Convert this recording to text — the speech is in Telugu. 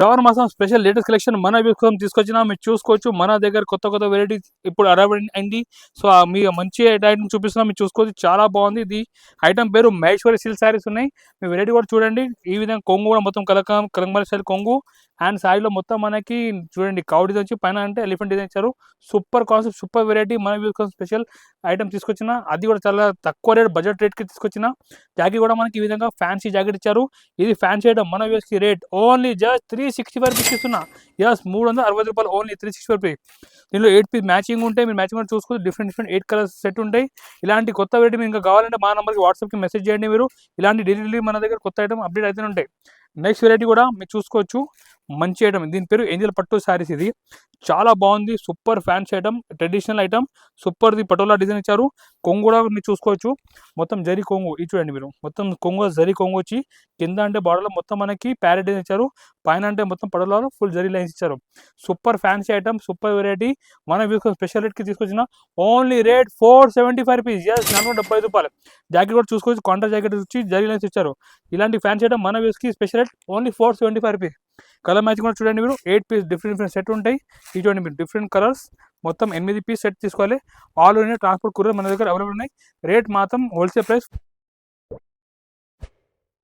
శ్రావణ మాసం స్పెషల్ లేటెస్ట్ కలెక్షన్ మన కోసం తీసుకొచ్చినా మీరు చూసుకోవచ్చు. మన దగ్గర కొత్త కొత్త వెరైటీస్ ఇప్పుడు అరైవ్ అయింది. సో మీ మంచి ఐటమ్ చూపిస్తున్నా మీరు చూసుకోవచ్చు. చాలా బాగుంది. ఇది ఐటమ్ పేరు మహేశ్వరి సిల్క్ శారీస్ ఉన్నాయి. మీ వెరైటీ కూడా చూడండి. ఈ విధంగా కొంగు కూడా మొత్తం కలంకారీ స్టైల్ కొంగు అండ్ శారీలో మొత్తం మనకి చూడండి కౌ డిజైన్ వచ్చి పైన అంటే ఎలిఫెంట్ డిజైన్ ఇచ్చారు. సూపర్ కాన్సెప్ట్, సూపర్ వెరైటీ మన కోసం స్పెషల్ ఐటమ్ తీసుకొచ్చిన. అది కూడా చాలా తక్కువ రేట్, బడ్జెట్ రేట్కి తీసుకొచ్చిన. జాకెట్ కూడా మనకి ఈ విధంగా ఫ్యాన్సీ జాకెట్ ఇచ్చారు. ఇది ఫ్యాన్సీ ఐటమ్ మన వ్యూస్కి రేట్ ఓన్లీ జస్ట్ 365 రూపీస్ ఇస్తున్నా. ఎస్, 360 రూపాయలు ఓన్లీ 365 రూపీస్. దీనిలో 8 పీస్ మ్యాచింగ్ ఉంటాయి. మీరు మ్యాచింగ్ కూడా చూసుకోవచ్చు. డిఫరెంట్ 8 కలర్స్ సెట్ ఉంటాయి. ఇలాంటి కొత్త వెరైటీ మీకు ఇంకా కావాలంటే మా నెంబర్కి వాట్సాప్కి మెసేజ్ చేయండి. మీరు ఇలాంటి డైలీ మన దగ్గర కొత్త ఐటమ్ అప్డేట్ అవుతూనే ఉంటాయి. నెక్స్ట్ వెరైటీ కూడా మీరు చూసుకోవచ్చు. మంచి ఐటమ్, దీని పేరు ఏంజల్ పట్టు శారీస్. ఇది చాలా బాగుంది. Super fancy item, traditional item. సూపర్ది పటోలా డిజైన్ ఇచ్చారు. కొంగు కూడా మీరు చూసుకోవచ్చు. మొత్తం జరీ కొంగు ఇది చూడండి మీరు. మొత్తం కొంగు జరీ కొంగు వచ్చి కింద అంటే బార్డర్లో మొత్తం మనకి ప్యారెట్ డిజైన్ ఇచ్చారు. పైన అంటే మొత్తం పటోలాలో ఫుల్ జరీ లైన్స్ ఇచ్చారు. Super fancy item, super variety. మన వ్యూస్ స్పెషల్ రేట్కి తీసుకొచ్చిన. Only rate 475 rupees. ఎస్, 475 రూపాయలు. జాకెట్ కూడా చూసుకోవచ్చు. కాంట్రా జాకెట్ వచ్చి జరీ లైన్స్ ఇచ్చారు. ఇలాంటి ఫ్యాన్సీ ఐటమ్ మన వ్యూస్కి special rate only 475 rupees. Colour matching కూడా చూడండి మీరు. 8 పీస్ డిఫరెంట్ సెట్ ఉంటాయి. ఇది చూడండి మీరు, డిఫరెంట్ కలర్స్ మొత్తం 8 పీస్ సెట్ తీసుకోవాలి. ఆల్ ఇండియా ట్రాన్స్పోర్ట్ కొరియర్ మన దగ్గర అవైలబుల్ ఉన్నాయి. రేట్ మాత్రం హోల్సేల్ ప్రైస్